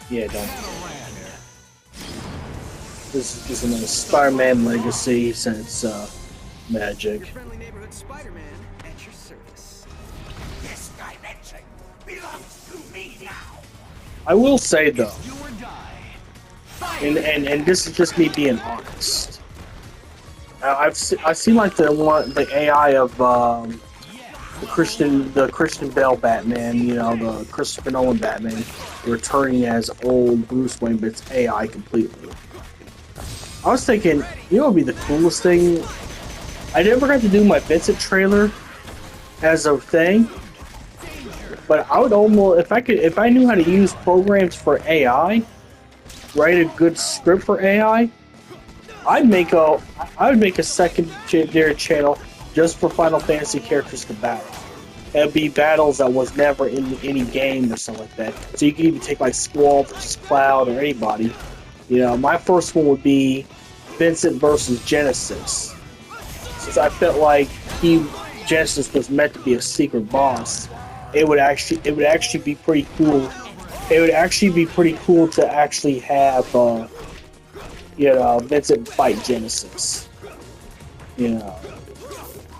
Yeah, don't. This is another Spider-Man legacy since Magic. Your friendly neighborhood Spider-Man at your service. This dimension belongs to me now. I will say though, Do or die. and this is just me being honest. I've seen like the AI of the Christian Bale Batman, you know, the Christopher Nolan Batman, returning as old Bruce Wayne, but it's AI completely. I was thinking, you know, what would be the coolest thing? I never got to do my Vincent trailer as a thing, but I would almost, if I knew how to use programs for AI, write a good script for AI, I would make a secondary channel just for Final Fantasy characters to battle. It'd be battles that was never in any game or something like that. So you could even take like Squall versus Cloud or anybody. You know, my first one would be Vincent versus Genesis, since I felt like Genesis was meant to be a secret boss. It would actually be pretty cool. It would actually be pretty cool to actually have you know, Vincent fight Genesis. You know,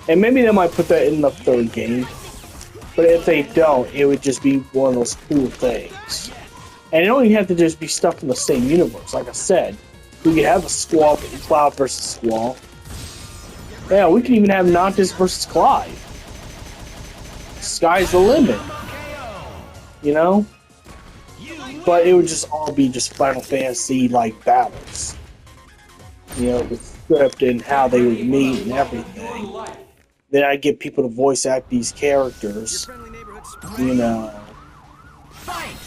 and maybe they might put that in the third game. But if they don't, it would just be one of those cool things. And it don't even have to just be stuff in the same universe. Like I said, we could have a Squall, Cloud versus Squall. Yeah, we can even have Noctis versus Clyde. Sky's the limit. You know? But it would just all be just Final Fantasy like battles. You know, the script and how they would meet and everything. Then I get people to voice act these characters. Your friendly neighborhood Spider-Man. You know, Fight.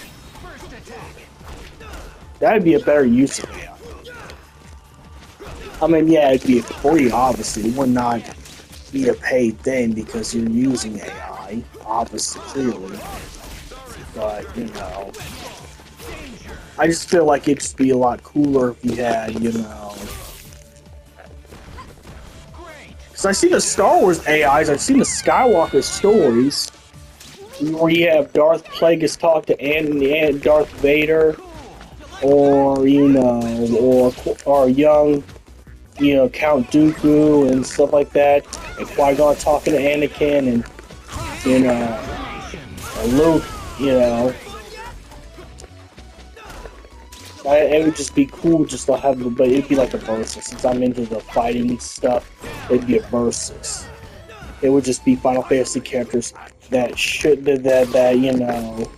First attack. that'd be a better use of it. I mean, yeah, it'd be free, obviously. It would not be a paid thing because you're using AI, obviously, clearly. But, you know, I just feel like it'd just be a lot cooler if you had, you know. Because I see the Star Wars AIs, I've seen the Skywalker stories, where you have Darth Plagueis talk to Darth Vader, or, you know, or young, you know, Count Dooku and stuff like that, and Qui-Gon talking to Anakin, and, you know, Luke, you know. It would just be cool just to have, but it'd be like a versus. Since I'm into the fighting stuff, it'd be a versus. It would just be Final Fantasy characters that you know.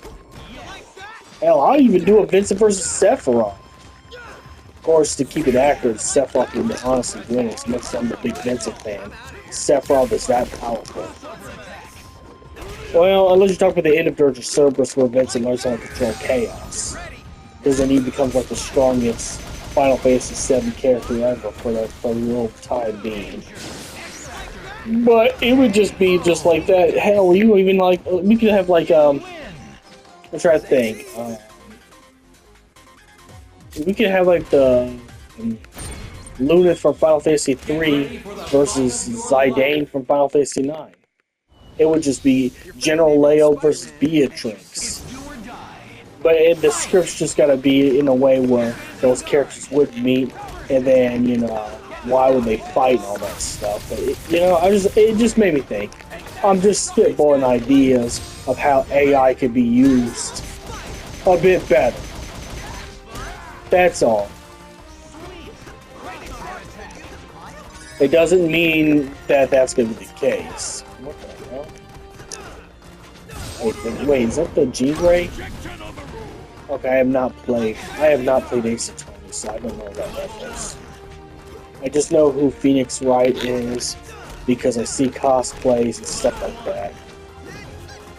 Hell, I'll even do a Vincent versus Sephiroth. Of course, to keep it accurate, Sephiroth would honestly win as much as I'm a big Vincent fan. Sephiroth is that powerful. Well, unless you talk about the end of Dirge of Cerberus where Vincent learns how to control chaos. Because then he becomes like the strongest Final Fantasy VII character ever for the real time being. But it would just be just like that. Hell, you even like, we could have like, I'm trying to think. We could have like the Luna from Final Fantasy III versus Zidane from Final Fantasy IX. It would just be General Leo versus Beatrix. But the script's just gotta be in a way where those characters would meet, and then, you know, why would they fight and all that stuff. But you know, it just made me think. I'm just spitballing ideas of how AI could be used a bit better. That's all. It doesn't mean that that's going to be the case. What the hell? Wait, is that the G-Ray? Okay, I have not played Ace Attorney, so I don't know what that is. I just know who Phoenix Wright is because I see cosplays and stuff like that.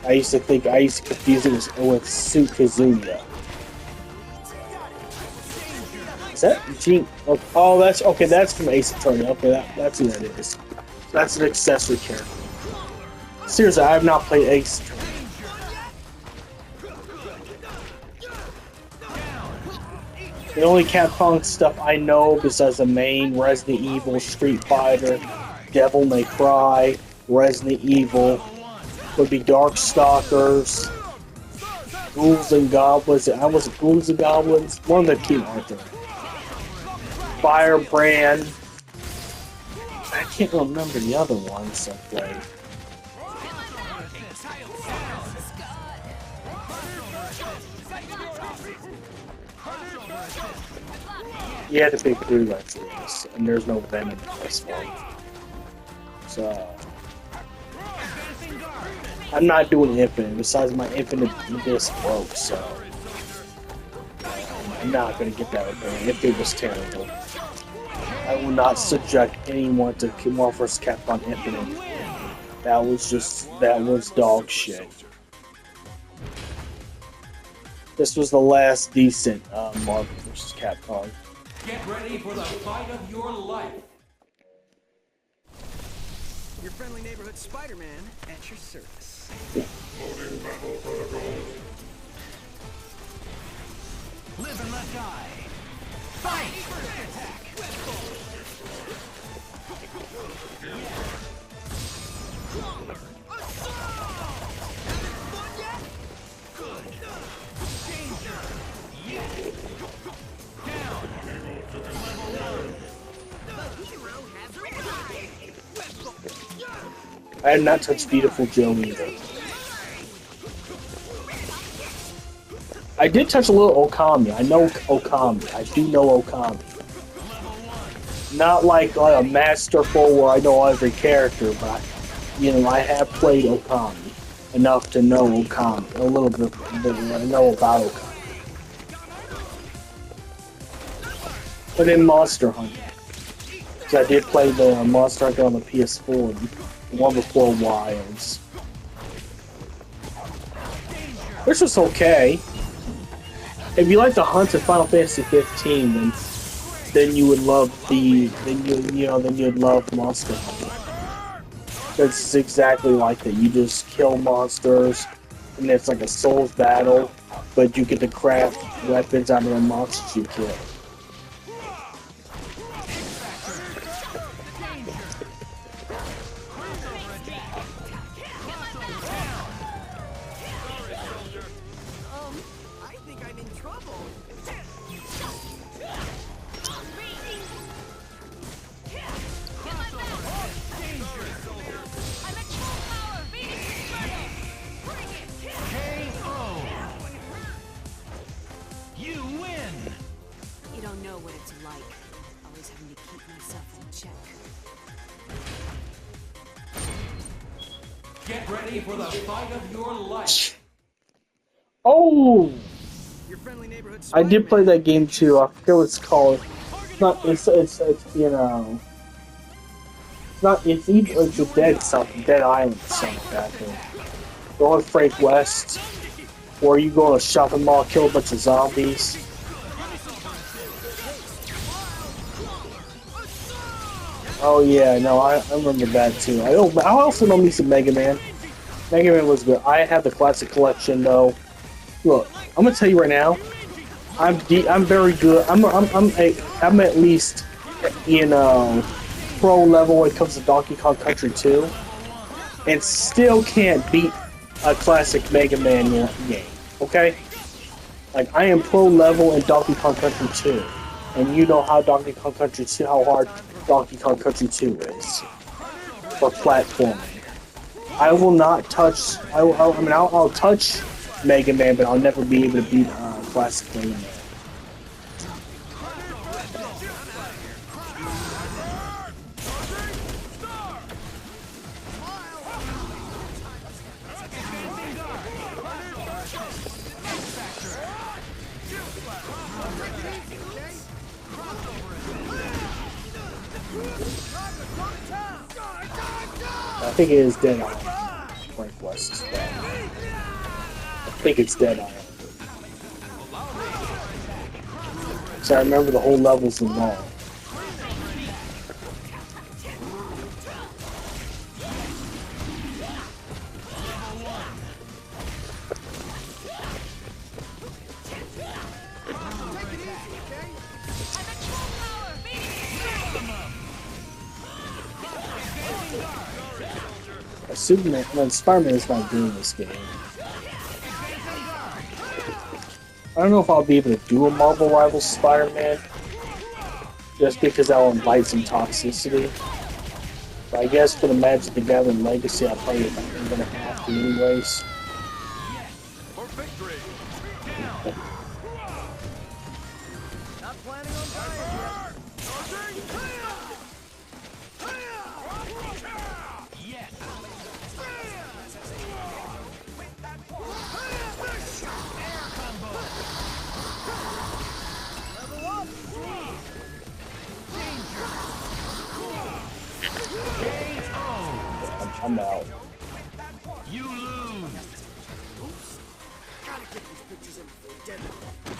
I used to confuse it with Su Kazuya. Is that G? Oh, that's okay. That's from Ace Attorney. Okay, that's who that is. That's an accessory character. Seriously, I have not played Ace Attorney. The only Capcom stuff I know besides the main Resident Evil, Street Fighter, Devil May Cry, Resident Evil would be Darkstalkers, Ghouls and Goblins. I was Ghouls and Goblins. One of the King Arthur. Firebrand. I can't remember the other ones I played. You had to pick 3 left for this, and there's no Venom in this one. So I'm not doing Infinite. Besides, my Infinite disc broke, so I'm not gonna get that repaired. Infinite was terrible. I will not subject anyone to Marvel vs. Capcom Infinite. That was dog shit. This was the last decent Marvel vs. Capcom. Get ready for the fight of your life. Your friendly neighborhood Spider-Man at your service. Live and let die. Fight! Attack! Good. Danger! Yeah! Down! The hero has arrived! I had not touched Beautiful Joe either. I did touch a little Okami. I know Okami. I do know Okami. Not like a masterful where I know every character, but I have played Okami enough to know Okami a little bit. I know about Okami. But in Monster Hunter, because I did play the Monster Hunter on the PS4, the one before Wilds, which was okay. If you like the hunt in Final Fantasy 15, then you would love then you'd love Monster Hunter. It's exactly like that. You just kill monsters, and it's like a Souls battle, but you get to craft weapons out of the monsters you kill. I think I'm in trouble. You win! You don't know what it's like. Always having to keep myself in check. Get ready for the fight of your life. Oh! Your friendly neighborhood I did play Spider-Man. that game too. I forget what it's called. It's a Dead something, Dead Island or something like that. The one with Frank West, where you go to a shopping mall, kill a bunch of zombies. Oh yeah, no, I remember that too. I also know me some Mega Man. Mega Man was good. I have the classic collection though. Look, I'm gonna tell you right now. I'm very good. I'm at least pro level when it comes to Donkey Kong Country 2, and still can't beat a classic Mega Man game. Okay, like I am pro level in Donkey Kong Country 2, and you know how Donkey Kong Country 2, how hard Donkey Kong Country 2 is for platforming. I will not touch. I'll touch Mega Man, but I'll never be able to beat classic Mega Man. I think it is Dead Island. Frank West is bad. I think it's Dead Island. So I remember the whole levels involved. Spider-Man is not doing this game. I don't know if I'll be able to do a Marvel Rivals Spider-Man, just because that will invite some toxicity. But I guess for the Magic the Gathering Legacy, I'm probably gonna have to anyways. For victory. Not planning on dying yet. Yes. Level up. I'm out. You lose. Gotta get these pictures in before deadline.